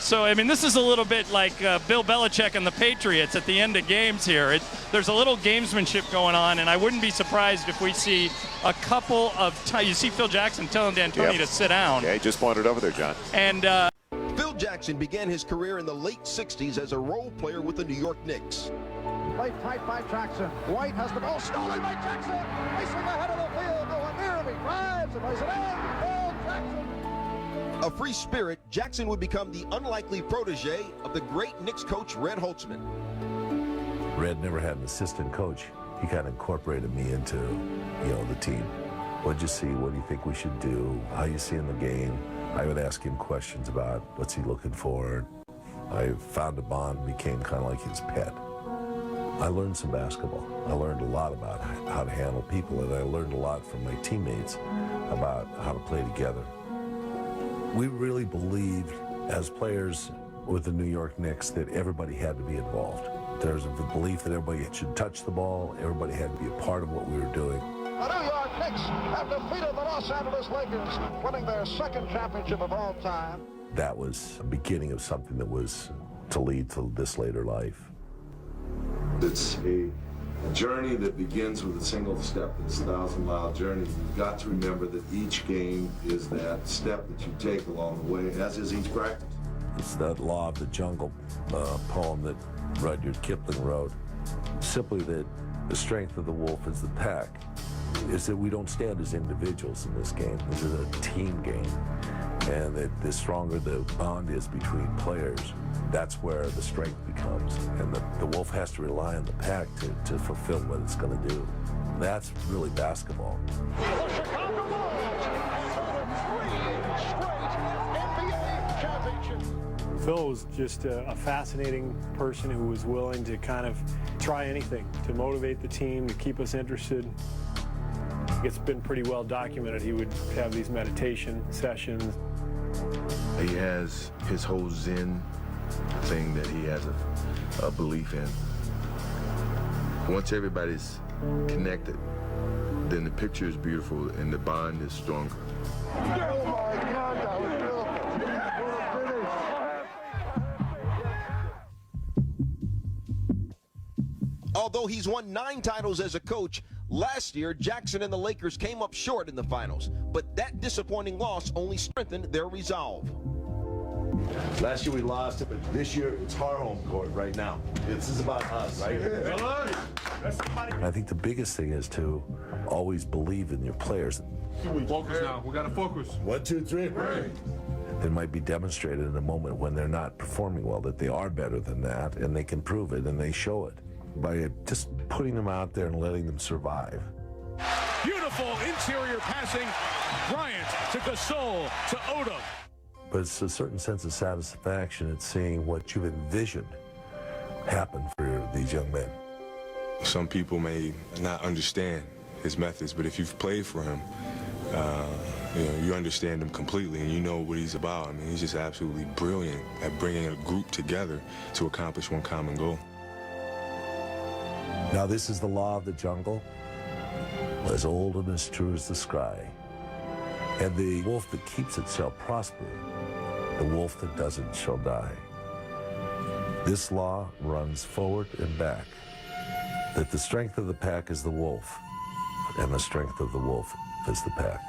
So, I mean, this is a little bit like Bill Belichick and the Patriots at the end of games here. There's a little gamesmanship going on, and I wouldn't be surprised if we see a couple of times. You see Phil Jackson telling D'Antoni to sit down. Yeah, he just wandered over there, John. And Phil Jackson began his career in the late 60s as a role player with the New York Knicks. Played tight by Jackson. White has the ball stolen by Jackson. Racing ahead of the field. Going near him. He drives and lays it in. Phil Jackson. A free spirit, Jackson would become the unlikely protege of the great Knicks coach Red Holtzman. Red never had an assistant coach. He kind of incorporated me into, the team. What'd you see? What do you think we should do? How you see in the game? I would ask him questions about what's he looking for. I found a bond, became kind of like his pet. I learned some basketball. I learned a lot about how to handle people, and I learned a lot from my teammates about how to play together. We really believed, as players with the New York Knicks, that everybody had to be involved. There's a belief that everybody should touch the ball, everybody had to be a part of what we were doing. The New York Knicks have defeated the Los Angeles Lakers, winning their second championship of all time. That was the beginning of something that was to lead to this later life. It's a journey that begins with a single step. It's a 1,000-mile journey. You've got to remember that each game is that step that you take along the way, as is each practice. It's that law of the jungle poem that Rudyard Kipling wrote. Simply that the strength of the wolf is the pack. Is that we don't stand as individuals in this game. This is a team game. And that the stronger the bond is between players, that's where the strength becomes. And the wolf has to rely on the pack to fulfill what it's going to do. That's really basketball. The Chicago Bulls NBA championship. Phil was just a fascinating person who was willing to kind of try anything to motivate the team, to keep us interested. It's been pretty well documented. He would have these meditation sessions. He has his whole Zen thing that he has a belief in. Once everybody's connected, then the picture is beautiful and the bond is stronger. Oh my God, that was beautiful. Although he's won 9 titles as a coach, last year Jackson and the Lakers came up short in the finals, but that disappointing loss only strengthened their resolve. Last year we lost it, but this year it's our home court right now. This is about us, right? I think the biggest thing is to always believe in your players. Focus now. We got to focus. 1, 2, 3. It might be demonstrated in a moment when they're not performing well that they are better than that, and they can prove it, and they show it by just putting them out there and letting them survive. Beautiful interior passing. Bryant to Gasol to Odom. But it's a certain sense of satisfaction at seeing what you've envisioned happen for these young men. Some people may not understand his methods, but if you've played for him, you understand him completely and you know what he's about. I mean, he's just absolutely brilliant at bringing a group together to accomplish one common goal. Now this is the law of the jungle, as old and as true as the sky. And the wolf that keeps it shall prosper. The wolf that doesn't shall die. This law runs forward and back, that the strength of the pack is the wolf, and the strength of the wolf is the pack.